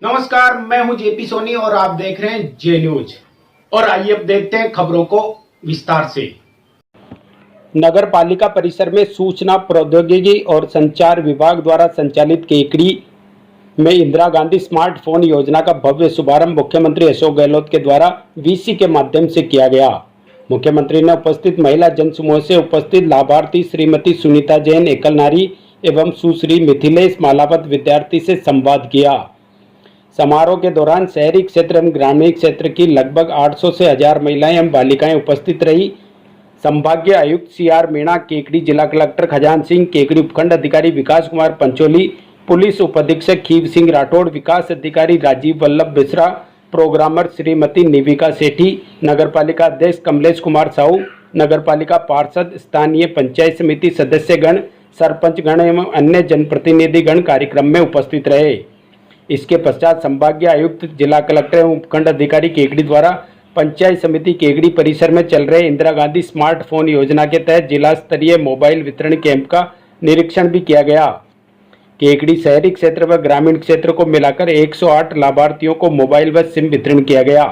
नमस्कार, मैं हूं जेपी सोनी और आप देख रहे हैं जे न्यूज। और आइए अब देखते हैं खबरों को विस्तार से। नगर पालिका परिसर में सूचना प्रौद्योगिकी और संचार विभाग द्वारा संचालित केकड़ी में इंदिरा गांधी स्मार्टफोन योजना का भव्य शुभारंभ मुख्यमंत्री अशोक गहलोत के द्वारा वीसी के माध्यम से किया गया। मुख्यमंत्री ने उपस्थित महिला जनसमूह से उपस्थित लाभार्थी श्रीमती सुनीता जैन एकल नारी एवं सुश्री मिथिलेश मालावत विद्यार्थी से संवाद किया। समारोह के दौरान शहरी क्षेत्र एवं ग्रामीण क्षेत्र की लगभग 800 से 1000 महिलाएं एवं बालिकाएं उपस्थित रही। संभागीय आयुक्त सीआर मीणा, केकड़ी जिला कलेक्टर खजान सिंह, केकड़ी उपखंड अधिकारी विकास कुमार पंचोली, पुलिस उप अधीक्षक खीव सिंह राठौड़, विकास अधिकारी राजीव वल्लभ बिश्रा, प्रोग्रामर श्रीमती निविका सेठी, नगरपालिका अध्यक्ष कमलेश कुमार साहू, नगरपालिका पार्षद, स्थानीय पंचायत समिति सदस्यगण, सरपंचगण एवं अन्य जनप्रतिनिधिगण कार्यक्रम में उपस्थित रहे। इसके पश्चात संभागीय आयुक्त, जिला कलेक्टर एवं उपखंड अधिकारी केकड़ी द्वारा पंचायत समिति केकड़ी परिसर में चल रहे इंदिरा गांधी स्मार्टफोन योजना के तहत जिला स्तरीय मोबाइल वितरण कैंप का निरीक्षण भी किया गया। केकड़ी शहरी क्षेत्र व ग्रामीण क्षेत्र को मिलाकर 108 लाभार्थियों को मोबाइल व सिम वितरण किया गया।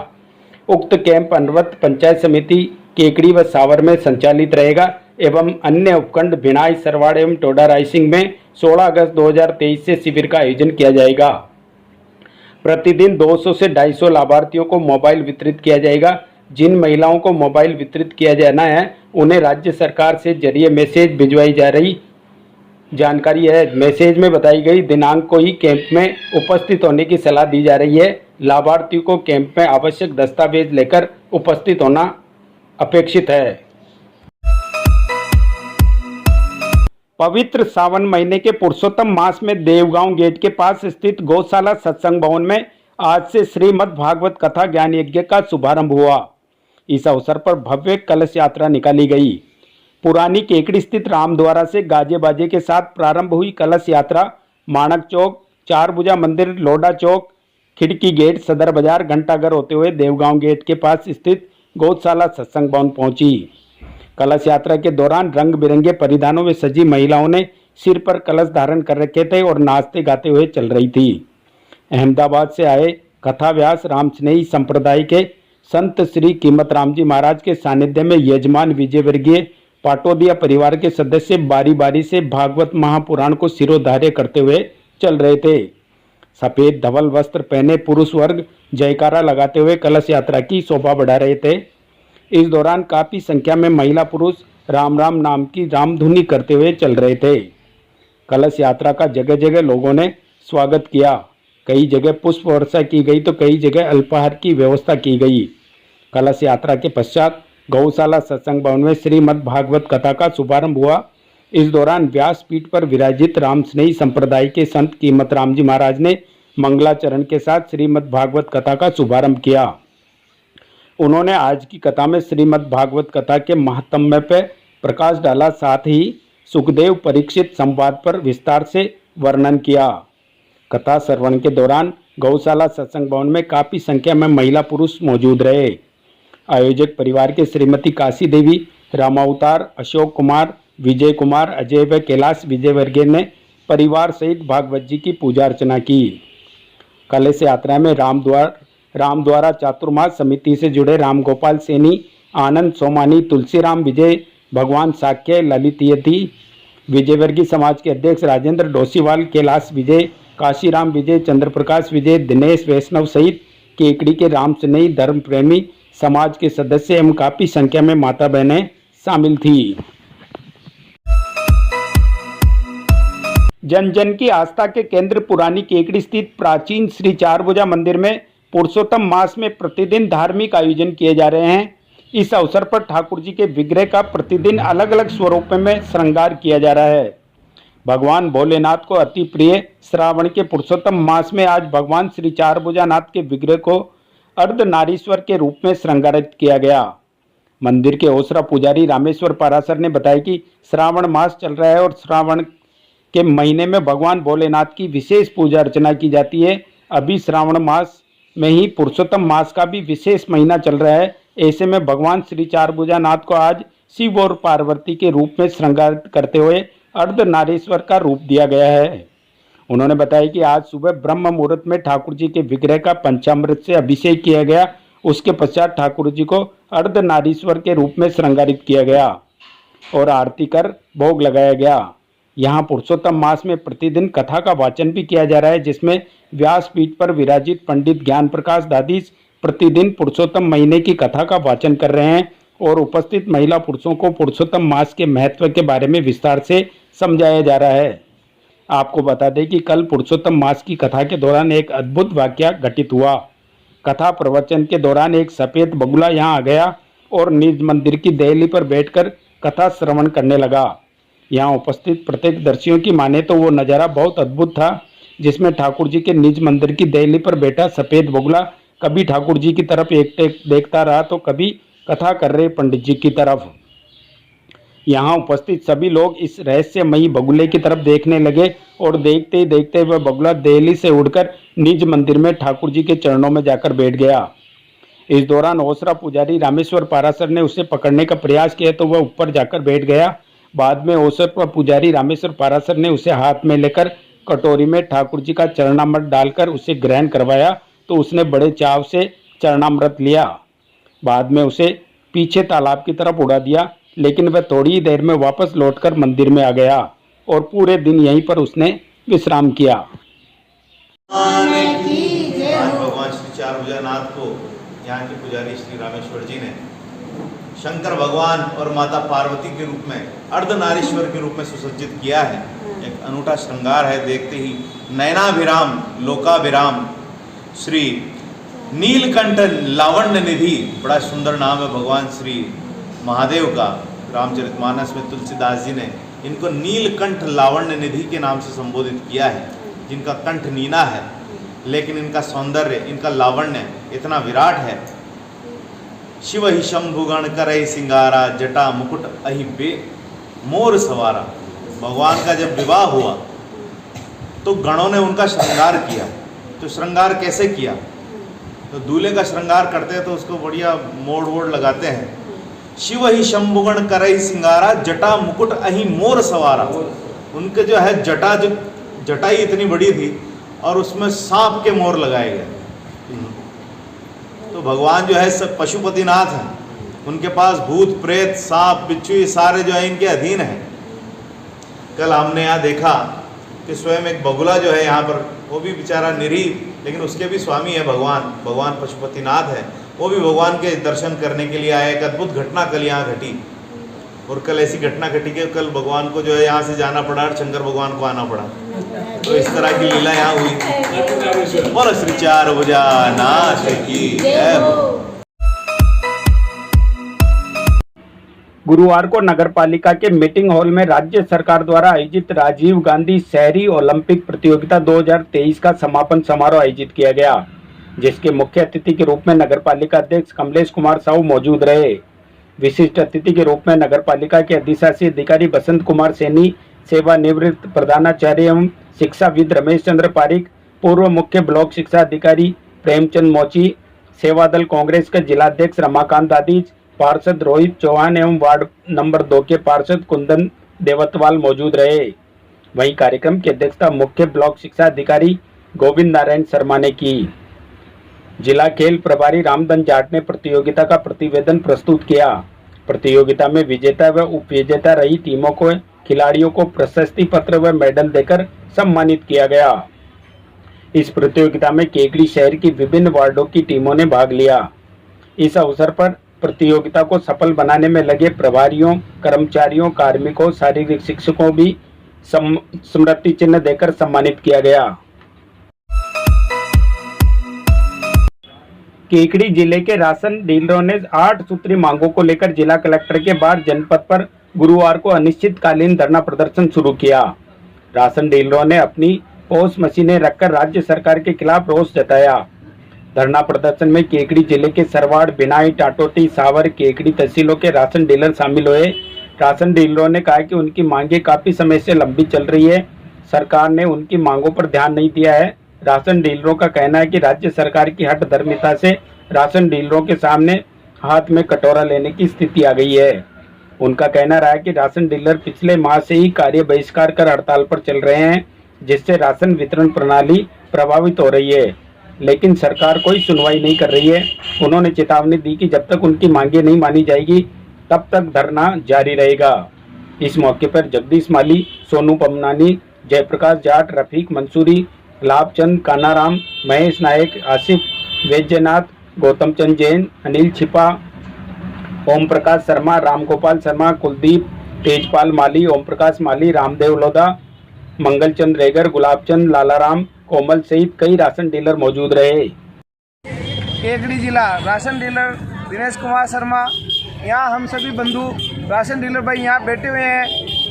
उक्त कैंप अनवरत पंचायत समिति केकड़ी व सावर में संचालित रहेगा एवं अन्य उपखंड भिणाई, सरवाड़ एवं टोडा रायसिंह में 16 अगस्त 2023 से शिविर का आयोजन किया जाएगा। प्रतिदिन 200 से 250 लाभार्थियों को मोबाइल वितरित किया जाएगा। जिन महिलाओं को मोबाइल वितरित किया जाना है उन्हें राज्य सरकार से जरिए मैसेज भिजवाई जा रही जानकारी है। मैसेज में बताई गई दिनांक को ही कैंप में उपस्थित होने की सलाह दी जा रही है। लाभार्थियों को कैंप में आवश्यक दस्तावेज लेकर उपस्थित होना अपेक्षित है। पवित्र सावन महीने के पुरुषोत्तम मास में देवगांव गेट के पास स्थित गौशाला सत्संग भवन में आज से श्रीमद् भागवत कथा ज्ञान यज्ञ का शुभारंभ हुआ। इस अवसर पर भव्य कलश यात्रा निकाली गई। पुरानी केकड़ी स्थित रामद्वारा से गाजे बाजे के साथ प्रारंभ हुई कलश यात्रा माणक चौक, चारभुजा मंदिर, लोडा चौक, खिड़की गेट, सदर बाजार, घंटाघर होते हुए देवगांव गेट के पास स्थित गौशाला सत्संग भवन पहुंची। कलश यात्रा के दौरान रंग बिरंगे परिधानों में सजी महिलाओं ने सिर पर कलश धारण कर रखे थे और नाचते गाते हुए चल रही थी। अहमदाबाद से आए कथा व्यास रामस्नेही संप्रदाय के संत श्री कीमत राम जी महाराज के सानिध्य में यजमान विजयवर्गीय पाटोदिया परिवार के सदस्य बारी बारी से भागवत महापुराण को सिरोधार्य करते हुए चल रहे थे। सफेद धवल वस्त्र पहने पुरुष वर्ग जयकारा लगाते हुए कलश यात्रा की शोभा बढ़ा रहे थे। इस दौरान काफी संख्या में महिला पुरुष राम राम नाम की रामधुनी करते हुए चल रहे थे। कलश यात्रा का जगह जगह लोगों ने स्वागत किया। कई जगह पुष्प वर्षा की गई तो कई जगह अल्पाहार की व्यवस्था की गई। कलश यात्रा के पश्चात गौशाला सत्संग भवन में श्रीमद् भागवत कथा का शुभारंभ हुआ। इस दौरान व्यासपीठ पर विराजित रामस्नेही संप्रदाय के संत कीमत राम जी महाराज ने मंगलाचरण के साथ श्रीमद् भागवत कथा का शुभारंभ किया। उन्होंने आज की कथा में श्रीमद् भागवत कथा के महात्म्य पर प्रकाश डाला, साथ ही सुखदेव परीक्षित संवाद पर विस्तार से वर्णन किया। कथा श्रवण के दौरान गौशाला सत्संग भवन में काफी संख्या में महिला पुरुष मौजूद रहे। आयोजक परिवार के श्रीमती काशी देवी, रामावतार, अशोक कुमार, विजय कुमार, अजय व कैलाश विजयवर्गीय ने परिवार सहित भागवत जी की पूजा अर्चना की। कलश यात्रा में रामद्वारा चातुर्मास समिति से जुड़े रामगोपाल सैनी, आनंद सोमानी, तुलसीराम विजय, भगवान साक्य, ललित यति, विजयवर्गीय समाज के अध्यक्ष राजेंद्र डोसीवाल, कैलाश विजय, काशीराम विजय, चंद्रप्रकाश विजय, दिनेश वैष्णव सहित केकड़ी के रामस्नेही धर्म प्रेमी समाज के सदस्य एवं काफी संख्या में माता बहनें शामिल थी। जन जन की आस्था के केंद्र पुरानी केकड़ी स्थित प्राचीन श्री चारभुजा मंदिर में पुरुषोत्तम मास में प्रतिदिन धार्मिक आयोजन किए जा रहे हैं। इस अवसर पर ठाकुर जी के विग्रह का प्रतिदिन अलग अलग स्वरूप में श्रृंगार किया जा रहा है। भगवान भोलेनाथ को अति प्रिय श्रावण के पुरुषोत्तम मास में आज भगवान श्री चारभुजानाथ के विग्रह को अर्धनारीश्वर के रूप में श्रृंगारित किया गया। मंदिर के ओसरा पुजारी रामेश्वर पारासर ने बताया कि श्रावण मास चल रहा है और श्रावण के महीने में भगवान भोलेनाथ की विशेष पूजा अर्चना की जाती है। अभी श्रावण मास में ही पुरुषोत्तम मास का भी विशेष महीना चल रहा है। ऐसे में भगवान श्री चारभुजानाथ को आज शिव और पार्वती के रूप में श्रृंगारित करते हुए अर्धनारीश्वर का रूप दिया गया है। उन्होंने बताया कि आज सुबह ब्रह्म मुहूर्त में ठाकुर जी के विग्रह का पंचामृत से अभिषेक किया गया। उसके पश्चात ठाकुर जी को अर्धनारीश्वर के रूप में श्रृंगारित किया गया और आरती कर भोग लगाया गया। यहाँ पुरुषोत्तम मास में प्रतिदिन कथा का वाचन भी किया जा रहा है, जिसमें व्यासपीठ पर विराजित पंडित ज्ञान प्रकाश दादीज प्रतिदिन पुरुषोत्तम महीने की कथा का वाचन कर रहे हैं और उपस्थित महिला पुरुषों को पुरुषोत्तम मास के महत्व के बारे में विस्तार से समझाया जा रहा है। आपको बता दें कि कल पुरुषोत्तम मास की कथा के दौरान एक अद्भुत वाकया घटित हुआ। कथा प्रवचन के दौरान एक सफेद बगुला यहाँ आ गया और निज मंदिर की देहली पर बैठकर कथा श्रवण करने लगा। यहाँ उपस्थित प्रत्यक्षदर्शियों की माने तो वो नज़ारा बहुत अद्भुत था, जिसमें ठाकुर जी के निज मंदिर की देहली पर बैठा सफेद बगुला कभी ठाकुर जी की तरफ एकटक देखता रहा तो कभी कथा कर रहे पंडित जी की तरफ। यहाँ उपस्थित सभी लोग इस रहस्यमयी बगुले की तरफ देखने लगे और देखते ही देखते वह बगुला देहली से उड़कर निज मंदिर में ठाकुर जी के चरणों में जाकर बैठ गया। इस दौरान ओसरा पुजारी रामेश्वर पारासर ने उसे पकड़ने का प्रयास किया तो वह ऊपर जाकर बैठ गया। बाद में ओसरा पुजारी रामेश्वर पारासर ने उसे हाथ में लेकर कटोरी में ठाकुर जी का चरणामृत डालकर उसे ग्रहण करवाया तो उसने बड़े चाव से चरणामृत लिया। बाद में उसे पीछे तालाब की तरफ उड़ा दिया, लेकिन वह थोड़ी ही देर में वापस लौटकर मंदिर में आ गया और पूरे दिन यहीं पर उसने विश्राम किया। आज भगवान श्री चार भुजानाथ को यहाँ के पुजारी श्री रामेश्वर जी ने शंकर भगवान और माता पार्वती के रूप में अर्धनारीश्वर के रूप में सुसज्जित किया है। एक अनूठा श्रृंगार है। देखते ही नयनाभिराम लोकाभिराम श्री नीलकंठ लावण्य निधि, बड़ा सुंदर नाम है भगवान श्री महादेव का। रामचरितमानस में तुलसीदास जी ने इनको नीलकंठ लावण्य निधि के नाम से संबोधित किया है, जिनका कंठ नीना है लेकिन इनका सौंदर्य, इनका लावण्य इतना विराट है। शिव ही शंभुगण करई सिंगारा, जटा मुकुट अहि बे मोर सवारा। भगवान का जब विवाह हुआ तो गणों ने उनका श्रृंगार किया। तो श्रृंगार कैसे किया? तो दूल्हे का श्रृंगार करते हैं तो उसको बढ़िया मोड़ वोड़ लगाते हैं। शिव ही शंभुगण करई सिंगारा, जटा मुकुट अहि मोर सवारा। उनके जो है जटा ही इतनी बड़ी थी और उसमें सांप के मोर लगाए गए। तो भगवान जो है सब पशुपतिनाथ हैं, उनके पास भूत प्रेत सांप बिच्छू ये सारे जो है इनके अधीन हैं। कल हमने यहाँ देखा कि स्वयं एक बगुला जो है यहाँ पर, वो भी बेचारा निरीह, लेकिन उसके भी स्वामी है भगवान पशुपतिनाथ है। वो भी भगवान के दर्शन करने के लिए आया। एक अद्भुत घटना कल यहाँ घटी और कल ऐसी घटना घटी कि कल भगवान को जो है यहाँ से जाना पड़ा और शंकर भगवान को आना पड़ा। तो इस तरह की लीला यहाँ हुई। बोलो श्री चार भुजानाथ की जय हो। गुरुवार को नगरपालिका के मीटिंग हॉल में राज्य सरकार द्वारा आयोजित राजीव गांधी शहरी ओलंपिक प्रतियोगिता 2023 का समापन समारोह आयोजित किया गया, जिसके मुख्य अतिथि के रूप में नगरपालिका अध्यक्ष कमलेश कुमार साहू मौजूद रहे। विशिष्ट अतिथि के रूप में नगरपालिका के अधिशासी अधिकारी बसंत कुमार सैनी, सेवानिवृत्त प्रधानाचार्य एवं शिक्षाविद रमेश चंद्र पारिक, पूर्व मुख्य ब्लॉक शिक्षा अधिकारी प्रेमचंद मोची, सेवादल कांग्रेस के जिलाध्यक्ष रमाकांत दादीज, पार्षद रोहित चौहान एवं वार्ड नंबर 2 के पार्षद कुंदन देवतवाल मौजूद रहे। वहीं कार्यक्रम की अध्यक्षता मुख्य ब्लॉक शिक्षा अधिकारी गोविंद नारायण शर्मा ने की। जिला खेल प्रभारी रामधन जाट ने प्रतियोगिता का प्रतिवेदन प्रस्तुत किया। प्रतियोगिता में विजेता व उपविजेता रही टीमों को खिलाड़ियों को प्रशस्ति पत्र व मेडल देकर सम्मानित किया गया। इस प्रतियोगिता में केकड़ी शहर की विभिन्न वार्डों की टीमों ने भाग लिया। इस अवसर पर प्रतियोगिता को सफल बनाने में लगे प्रभारियों, कर्मचारियों, कार्मिकों, शारीरिक शिक्षकों भी स्मृति चिन्ह देकर सम्मानित किया गया। केकड़ी जिले के राशन डीलरों ने 8 सूत्री मांगों को लेकर जिला कलेक्टर के बाहर जनपद पर गुरुवार को अनिश्चितकालीन धरना प्रदर्शन शुरू किया। राशन डीलरों ने अपनी पोस मशीनें रखकर राज्य सरकार के खिलाफ रोष जताया। धरना प्रदर्शन में केकड़ी जिले के सरवाड़, बिनाई, टाटोटी, सावर, केकड़ी तहसीलों के राशन डीलर शामिल हुए। राशन डीलरों ने कहा कि उनकी मांगें काफी समय से लंबी चल रही है, सरकार ने उनकी मांगों पर ध्यान नहीं दिया है। राशन डीलरों का कहना है कि राज्य सरकार की हठधर्मिता से राशन डीलरों के सामने हाथ में कटोरा लेने की स्थिति आ गई है। उनका कहना रहा है कि राशन डीलर पिछले माह से ही कार्य बहिष्कार कर हड़ताल पर चल रहे हैं। जिससे राशन वितरण प्रणाली प्रभावित हो रही है, लेकिन सरकार कोई सुनवाई नहीं कर रही है। उन्होंने चेतावनी दी कि जब तक उनकी मांगें नहीं मानी जाएगी तब तक धरना जारी रहेगा। इस मौके पर जगदीश माली, सोनू पमनानी, जयप्रकाश जाट, रफीक मंसूरी, लाभचंद कानाराम, महेश नायक, आसिफ वैद्यनाथ, गौतम चंद जैन, अनिल छिपा, ओम प्रकाश शर्मा, रामगोपाल शर्मा, कुलदीप, तेजपाल माली, ओम प्रकाश माली, रामदेव लोधा, मंगल चंद रेगर, गुलाबचंद, लालाराम, कोमल सहित कई राशन डीलर मौजूद रहे। केकड़ी जिला राशन डीलर दिनेश कुमार शर्मा, यहाँ हम सभी बंधु राशन डीलर भाई यहाँ बैठे हुए हैं।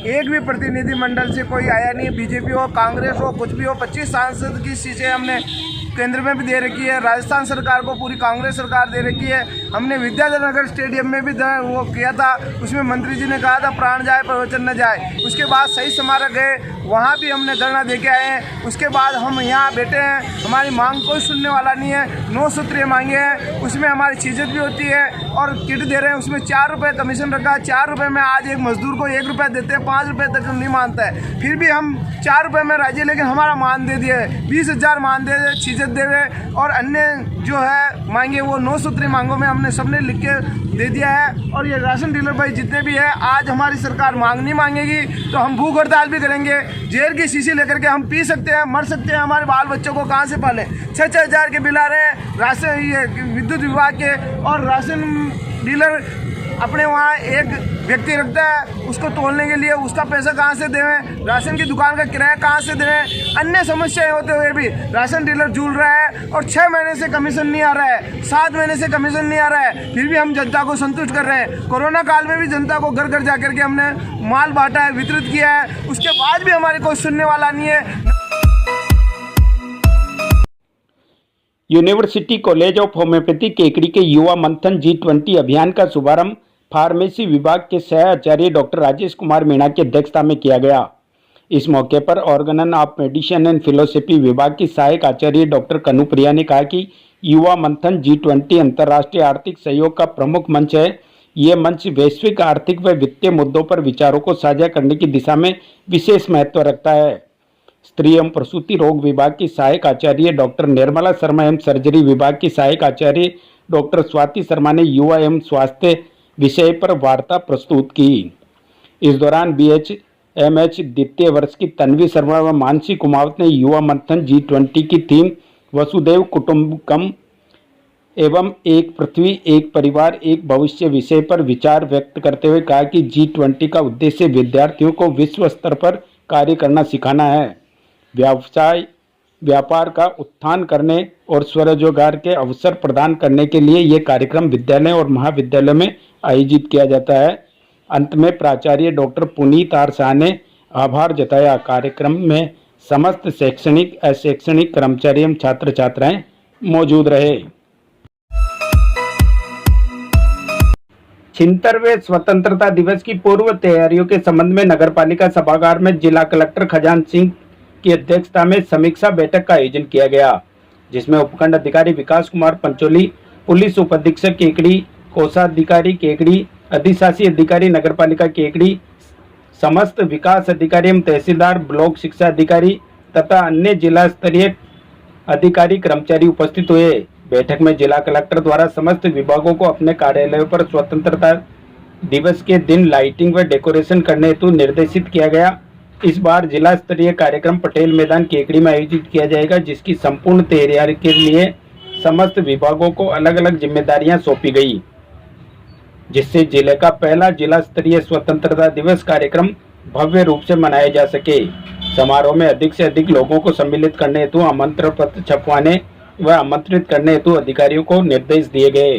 एक भी प्रतिनिधि मंडल से कोई आया नहीं, बीजेपी हो, कांग्रेस हो, कुछ भी हो। 25 सांसद की सीटें हमने केंद्र में भी दे रखी है, राजस्थान सरकार को पूरी कांग्रेस सरकार दे रखी है। हमने विद्याधर नगर स्टेडियम में भी वो किया था, उसमें मंत्री जी ने कहा था प्राण जाए प्रवचन न जाए। उसके बाद सही स्मारक गए, वहाँ भी हमने धरना दे के आए हैं। उसके बाद हम यहाँ बैठे हैं, हमारी मांग कोई सुनने वाला नहीं है। 9 सूत्रीय मांगे हैं, उसमें हमारी चीज़ें भी होती है और किट दे रहे हैं, उसमें 4 रुपये कमीशन रखा है। 4 रुपये में आज एक मजदूर को 1 रुपया देते हैं, 5 रुपये तक नहीं मानता है। फिर भी हम 4 रुपये में राजी, लेकिन हमारा मान दे दिए, 20,000 मान दे, चीज़ें देवे और अन्य जो है मांगे वो 9 सूत्रीय मांगों में हमने सबने लिख के दे दिया है। और ये राशन डीलर भाई जितने भी है, आज हमारी सरकार मांग नहीं मांगेगी तो हम भूख हड़ताल भी करेंगे। जहर की शीशी लेकर के हम पी सकते हैं, मर सकते हैं, हमारे बाल बच्चों को कहाँ से पालें। 6-6 हज़ार के बिल आ रहे हैं राशन ये विद्युत विभाग के, और राशन डीलर अपने वहाँ एक व्यक्ति रखता है, उसको तोलने के लिए उसका पैसा कहाँ से देवें, राशन की दुकान का किराया कहाँ से देवें। अन्य समस्याएं होते हुए भी राशन डीलर झूल रहा है और 6 महीने से कमीशन नहीं आ रहा है, 7 महीने से कमीशन नहीं आ रहा है, फिर भी हम जनता को संतुष्ट कर रहे हैं। कोरोना काल में भी जनता को घर घर जा करके हमने माल बांटा है, वितरित किया है, उसके बाद भी हमारे कोई सुनने वाला नहीं है। University college of homeopathy Kekri के युवा मंथन G20 अभियान का शुभारंभ फार्मेसी विभाग के सह आचार्य डॉक्टर राजेश कुमार मीणा की अध्यक्षता में किया गया। इस मौके पर Organon of medicine and philosophy विभाग की सहायक आचार्य डॉक्टर कनुप्रिया ने कहा कि युवा मंथन G20 अंतर्राष्ट्रीय आर्थिक सहयोग का प्रमुख मंच है। ये मंच वैश्विक आर्थिक व वित्तीय मुद्दों पर विचारों को साझा करने की दिशा में विशेष महत्व रखता है। स्त्री एवं प्रसूति रोग विभाग की सहायक आचार्य डॉक्टर निर्मला शर्मा एवं सर्जरी विभाग की सहायक आचार्य डॉक्टर स्वाति शर्मा ने युवा एवं स्वास्थ्य विषय पर वार्ता प्रस्तुत की। इस दौरान BHMH द्वितीय वर्ष की तन्वी शर्मा व मानसी कुमावत ने युवा मंथन G20 की थीम वसुदैव कुटुंबकम एवं एक पृथ्वी एक परिवार एक भविष्य विषय पर विचार व्यक्त करते हुए कहा कि G20 का उद्देश्य विद्यार्थियों को विश्व स्तर पर कार्य करना सिखाना है, व्यापार का उत्थान करने और स्वरोजगार के अवसर प्रदान करने के लिए ये कार्यक्रम विद्यालय और महाविद्यालय में आयोजित किया जाता है। अंत में प्राचार्य डॉक्टर पुनीत आर शाह ने आभार जताया। कार्यक्रम में समस्त शैक्षणिक अशैक्षणिक कर्मचारी एवं छात्र छात्राएं मौजूद रहे। 76वें स्वतंत्रता दिवस की पूर्व तैयारियों के संबंध में नगरपालिका सभागार में जिला कलेक्टर खजान सिंह की अध्यक्षता में समीक्षा बैठक का आयोजन किया गया, जिसमें उपखंड अधिकारी विकास कुमार पंचोली, पुलिस उप अधीक्षक केकड़ी, कोषाधिकारी केकड़ी, अधिशासी अधिकारी नगरपालिका केकड़ी, समस्त विकास अधिकारी एवं तहसीलदार, ब्लॉक शिक्षा अधिकारी तथा अन्य जिला स्तरीय अधिकारी कर्मचारी उपस्थित हुए। बैठक में जिला कलेक्टर द्वारा समस्त विभागों को अपने कार्यालयों पर स्वतंत्रता दिवस के दिन लाइटिंग व डेकोरेशन करने हेतु निर्देशित किया गया। इस बार जिला स्तरीय कार्यक्रम पटेल मैदान केकड़ी में आयोजित किया जाएगा, जिसकी संपूर्ण तैयारी के लिए समस्त विभागों को अलग अलग जिम्मेदारियां सौंपी गई, जिससे जिले का पहला जिला स्तरीय स्वतंत्रता दिवस कार्यक्रम भव्य रूप से मनाया जा सके। समारोह में अधिक से अधिक लोगों को सम्मिलित करने हेतु आमंत्रण पत्र छपवाने व आमंत्रित करने हेतु अधिकारियों को निर्देश दिए गए।